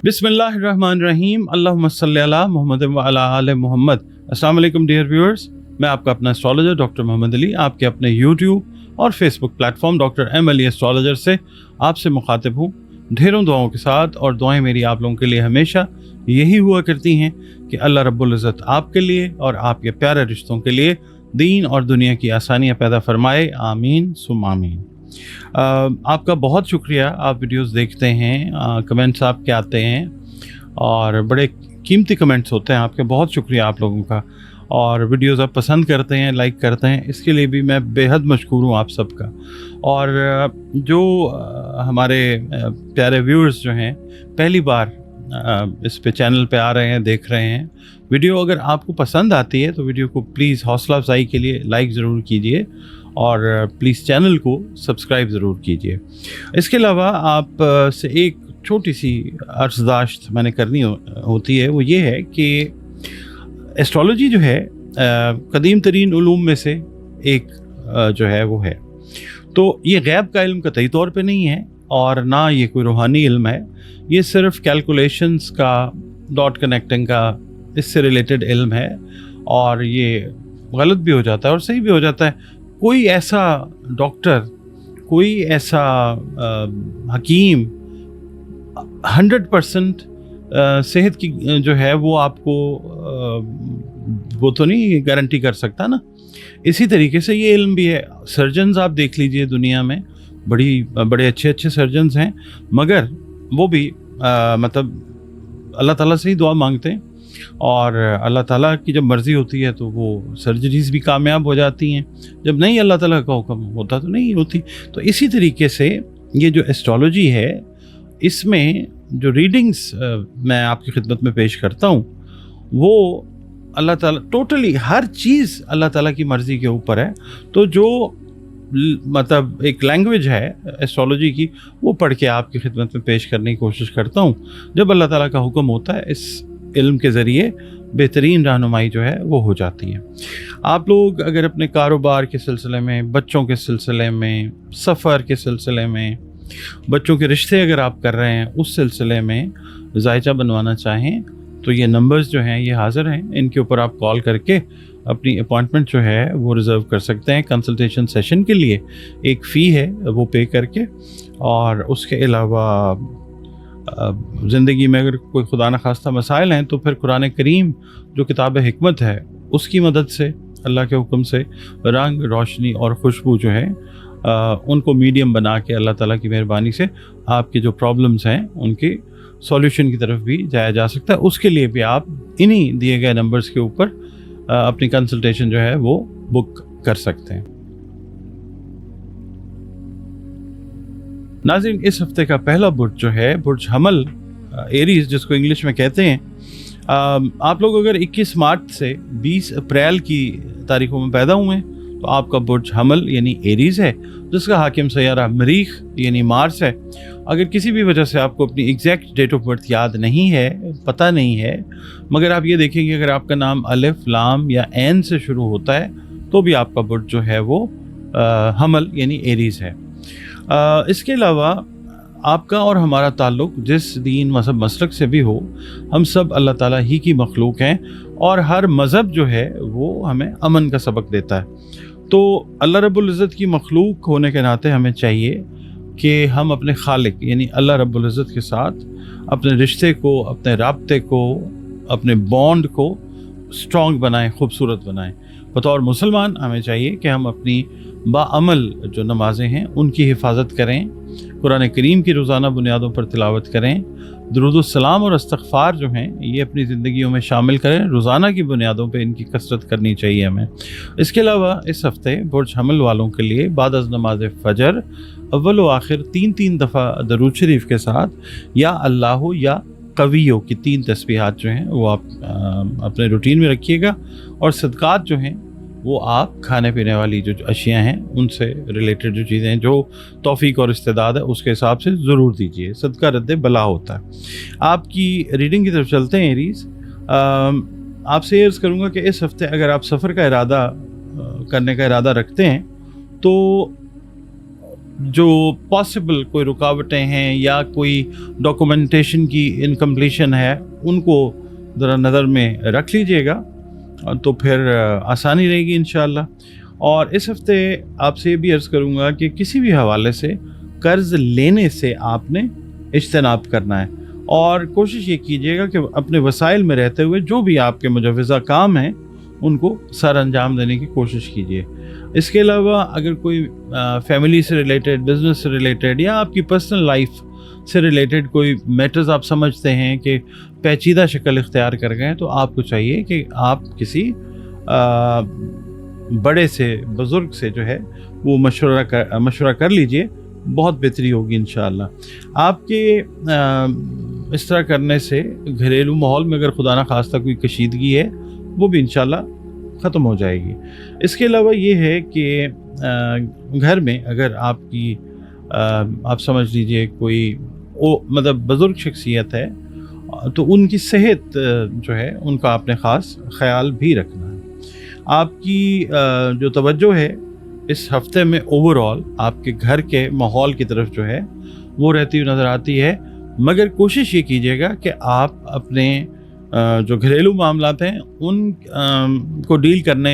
बिस्मिल्लाहिर्रहमानिर्रहीम, अल्लाहुम्मा सल्ली अला मुहम्मद व अला आले मुहम्मद। अस्सलाम वालेकुम डियर व्यूअर्स, मैं आपका अपना एस्ट्रोलॉजर डॉक्टर मोहम्मद अली आपके अपने यूट्यूब और Facebook platform doctor M Ali astrologer से आपसे मुखातिब हूँ ढेरों दुआओं के साथ। और दुआएं मेरी आप लोगों के लिए हमेशा यही हुआ करती हैं कि अल्लाह रब्बुल इज़्ज़त आपके लिए और आपके प्यारे रिश्तों के लिए दीन और दुनिया की आसानियाँ पैदा फरमाए, आमीन सुम आमीन। आपका बहुत शुक्रिया, आप वीडियोस देखते हैं, कमेंट्स आपके आते हैं और बड़े कीमती कमेंट्स होते हैं आपके, बहुत शुक्रिया आप लोगों का। और वीडियोस आप पसंद करते हैं, लाइक करते हैं, इसके लिए भी मैं बेहद मशकूर हूँ आप सबका। और जो हमारे प्यारे व्यूअर्स जो हैं पहली बार इस पे चैनल पे आ रहे हैं, देख रहे हैं वीडियो, अगर आपको पसंद आती है तो वीडियो को प्लीज़ हौसला अफजाई के लिए लाइक ज़रूर कीजिए और प्लीज़ चैनल को सब्सक्राइब ज़रूर कीजिए। इसके अलावा आप से एक छोटी सी अर्ज़दाश्त मैंने करनी होती है, वो ये है कि एस्ट्रोलॉजी जो है कदीम तरीन उलूम में से एक जो है वो है। तो ये गैब का इल्म कतई तौर पे नहीं है और ना ये कोई रूहानी इल्म है, ये सिर्फ कैलकुलेशंस का, डॉट कनेक्टिंग का, इससे रिलेटेड इल्म है। और ये गलत भी हो जाता है और सही भी हो जाता है। कोई ऐसा डॉक्टर, कोई ऐसा हकीम 100% सेहत की जो है वो आपको वो तो नहीं गारंटी कर सकता ना। इसी तरीके से ये इल्म भी है। सर्जन्स आप देख लीजिए, दुनिया में बड़े अच्छे अच्छे सर्जन्स हैं, मगर वो भी मतलब अल्लाह ताला से ही दुआ मांगते हैं और अल्लाह ताला की जब मर्ज़ी होती है तो वो सर्जरीज़ भी कामयाब हो जाती हैं, जब नहीं अल्लाह ताला का हुक्म होता तो नहीं होती। तो इसी तरीके से ये जो एस्ट्रोलॉजी है, इसमें जो रीडिंग्स मैं आपकी खिदमत में पेश करता हूँ वो अल्लाह ताला, टोटली हर चीज़ अल्लाह ताला की मर्ज़ी के ऊपर है। तो जो मतलब एक लैंग्वेज है एस्ट्रोलॉजी की, वो पढ़ के आपकी खिदमत में पेश करने की कोशिश करता हूँ। जब अल्लाह ताला का हुक्म होता है, इस इल्म के ज़रिए बेहतरीन रहनुमाई जो है वो हो जाती है। आप लोग अगर अपने कारोबार के सिलसिले में, बच्चों के सिलसिले में, सफ़र के सिलसिले में, बच्चों के रिश्ते अगर आप कर रहे हैं उस सिलसिले में जायचा बनवाना चाहें तो ये नंबर्स जो हैं ये हाज़िर हैं, इनके ऊपर आप कॉल करके अपनी अपॉइंटमेंट जो है वो रिज़र्व कर सकते हैं। कंसल्टेशन सेशन के लिए एक फ़ी है वो पे करके, और उसके अलावा ज़िंदगी में अगर कोई खुदा न खास्ता मसाइल हैं तो फिर कुरान करीम जो किताब हिकमत है उसकी मदद से, अल्लाह के हुक्म से रंग, रोशनी और खुशबू जो है उनको मीडियम बना के अल्लाह ताला की मेहरबानी से आपकी जो प्रॉब्लम्स हैं उनकी सॉल्यूशन की तरफ भी जाया जा सकता है। उसके लिए भी आप इन्हीं दिए गए नंबर्स के ऊपर अपनी कंसल्टेशन जो है वो बुक कर सकते हैं। नाज़रीन, इस हफ्ते का पहला बुर्ज जो है बुर्ज हमल, एरीज जिसको इंग्लिश में कहते हैं। आप लोग अगर 21 मार्च से 20 अप्रैल की तारीखों में पैदा हुए हैं तो आपका बुर्ज हमल यानी एरीज है, जिसका हाकिम सैयारा मरीख यानी मार्स है। अगर किसी भी वजह से आपको अपनी एग्जैक्ट डेट ऑफ बर्थ याद नहीं है, पता नहीं है, मगर आप ये देखेंगे अगर आपका नाम अलिफ, लाम या एन से शुरू होता है तो भी आपका बुर्ज जो है वो हमल यानी एरीज है। इसके अलावा आपका और हमारा ताल्लुक़ जिस दीन, मज़हब, मसलक से भी हो, हम सब अल्लाह ताला ही की मखलूक हैं और हर मज़हब जो है वो हमें अमन का सबक देता है। तो अल्लाह रब्बुल इज़्ज़त की मखलूक होने के नाते हमें चाहिए कि हम अपने खालिक यानी अल्लाह रब्बुल इज़्ज़त के साथ अपने रिश्ते को, अपने राब्ते को, अपने बॉन्ड को स्ट्रॉन्ग बनाएं, खूबसूरत बनाएं। बतौर मुसलमान हमें चाहिए कि हम अपनी बाअमल जो नमाज़ें हैं उनकी हिफाजत करें, कुरान करीम की रोज़ाना बुनियादों पर तिलावत करें, दुरूद सलाम और इस्तग़फ़ार जो हैं ये अपनी ज़िंदगियों में शामिल करें, रोज़ाना की बुनियादों पे इनकी कसरत करनी चाहिए हमें। इसके अलावा इस हफ़्ते बुर्ज हमल वालों के लिए बाद अज़ नमाज फ़जर अव्वल व आखिर 3-3 दफ़ा दरूद शरीफ के साथ या अल्लाह या कवियों की 3 तस्बीहात जो हैं वो आप अपने रूटीन में रखिएगा। और सदक़ात जो हैं वो आप खाने पीने वाली जो अशियाँ हैं उनसे रिलेटेड जो चीज़ें हैं, जो तौफीक और इस्तेदाद है उसके हिसाब से ज़रूर दीजिए। सदका रद्द बला होता है। आपकी रीडिंग की तरफ चलते हैं एरीज़। आपसे अर्ज़ करूँगा कि इस हफ़्ते अगर आप सफ़र का इरादा करने का इरादा रखते हैं तो जो पॉसिबल कोई रुकावटें हैं या कोई डॉक्यूमेंटेशन की इनकम्प्लीशन है, उनको ज़रा नज़र में रख लीजिएगा, तो फिर आसानी रहेगी इंशाअल्लाह। और इस हफ्ते आपसे ये भी अर्ज़ करूँगा कि किसी भी हवाले से कर्ज़ लेने से आपने इज्तनाब करना है, और कोशिश ये कीजिएगा कि अपने वसाइल में रहते हुए जो भी आपके मुजव्वज़ा काम हैं उनको सर अंजाम देने की कोशिश कीजिए। इसके अलावा अगर कोई फैमिली से रिलेटेड, बिज़नेस से रिलेटेड या आपकी पर्सनल लाइफ से रिलेटेड कोई मैटर्स आप समझते हैं कि पेचीदा शक्ल इख्तियार कर गए, तो आपको चाहिए कि आप किसी बड़े से, बुज़ुर्ग से जो है वो मशवरा कर लीजिए, बहुत बेहतरी होगी इंशाअल्लाह। आपके इस तरह करने से घरेलू माहौल में अगर खुदा न खास्ता कोई कशीदगी है वो भी इंशाअल्लाह ख़त्म हो जाएगी। इसके अलावा ये है कि घर में अगर आपकी आप समझ लीजिए कोई मतलब बुज़ुर्ग शख्सियत है, तो उनकी सेहत जो है उनका आपने ख़ास ख्याल भी रखना है। आपकी जो तवज्जो है इस हफ्ते में ओवरऑल आपके घर के माहौल की तरफ जो है वो रहती हुई नज़र आती है, मगर कोशिश ये कीजिएगा कि आप अपने जो घरेलू मामलात हैं उन को डील करने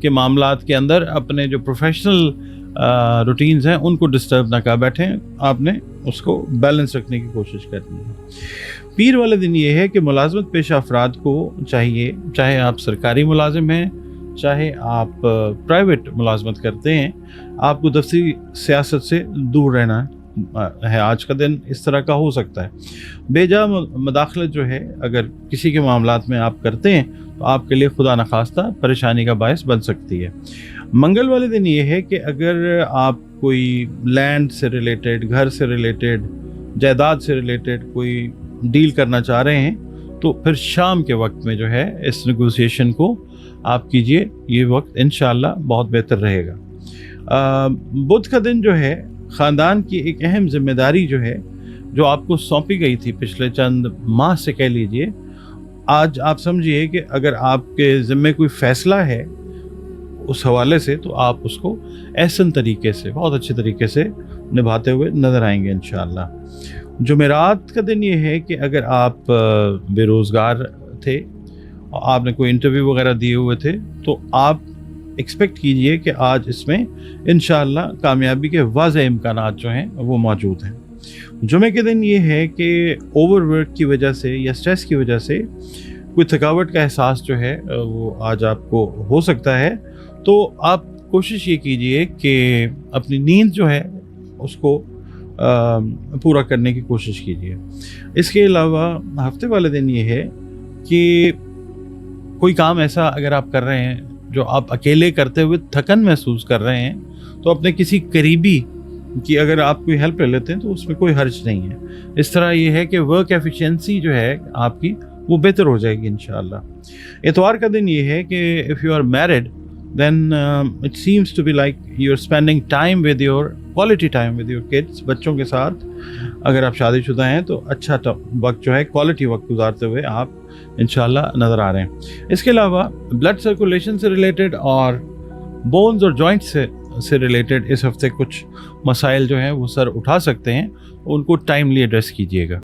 के मामलात के अंदर अपने जो प्रोफेशनल रूटीन्स हैं उनको डिस्टर्ब ना कर बैठें, आपने उसको बैलेंस रखने की कोशिश करनी है। पीर वाले दिन ये है कि मुलाजमत पेशा अफराद को चाहिए, चाहे आप सरकारी मुलाजिम हैं, चाहे आप प्राइवेट मुलाजमत करते हैं, आपको दफ्तरी सियासत से दूर रहना है। आज का दिन इस तरह का हो सकता है। बेजा मदाखलत जो है अगर किसी के मामलात में आप करते हैं तो आपके लिए खुदा न खास्ता परेशानी का बायस बन सकती है। मंगल वाले दिन ये है कि अगर आप कोई लैंड से रिलेटेड, घर से रिलेटेड, जायदाद से रिलेटेड कोई डील करना चाह रहे हैं तो फिर शाम के वक्त में जो है इस नेगोशिएशन को आप कीजिए, ये वक्त इंशाअल्लाह बहुत बेहतर रहेगा। बुध का दिन जो है ख़ानदान की एक अहम जिम्मेदारी जो है, जो आपको सौंपी गई थी पिछले चंद माह से कह लीजिए, आज आप समझिए कि अगर आपके ज़िम्मे कोई फ़ैसला है उस हवाले से, तो आप उसको एहसन तरीके से, बहुत अच्छे तरीके से निभाते हुए नज़र आएंगे इंशाअल्लाह। जुमेरात का दिन ये है कि अगर आप बेरोज़गार थे, आपने कोई इंटरव्यू वगैरह दिए हुए थे, तो आप एक्सपेक्ट कीजिए कि आज इसमें इंशाअल्लाह कामयाबी के वाज़ेह इम्कानात जो हैं वो मौजूद हैं। जुमे के दिन ये है कि ओवरवर्क की वजह से या स्ट्रेस की वजह से कोई थकावट का एहसास जो है वो आज आपको हो सकता है, तो आप कोशिश ये कीजिए कि अपनी नींद जो है उसको पूरा करने की कोशिश कीजिए। इसके अलावा हफ्ते वाले दिन ये है कि कोई काम ऐसा अगर आप कर रहे हैं जो आप अकेले करते हुए थकन महसूस कर रहे हैं, तो अपने किसी करीबी की अगर आप कोई हेल्प ले लेते हैं तो उसमें कोई हर्ज नहीं है। इस तरह ये है कि वर्क एफिशिएंसी जो है आपकी वो बेहतर हो जाएगी इंशाअल्लाह। इतवार का दिन ये है कि if you are married then it seems to be like you are spending time with your quality time with your kids. बच्चों के साथ अगर आप शादीशुदा हैं तो अच्छा वक्त जो है, क्वालिटी वक्त गुजारते हुए आप इंशाअल्लाह नज़र आ रहे हैं। इसके अलावा ब्लड सर्कुलेशन से रिलेटेड और बोन्स और जॉइंट्स से रिलेटेड इस हफ्ते कुछ मसाइल जो हैं वो सर उठा सकते हैं, उनको टाइमली एड्रेस कीजिएगा।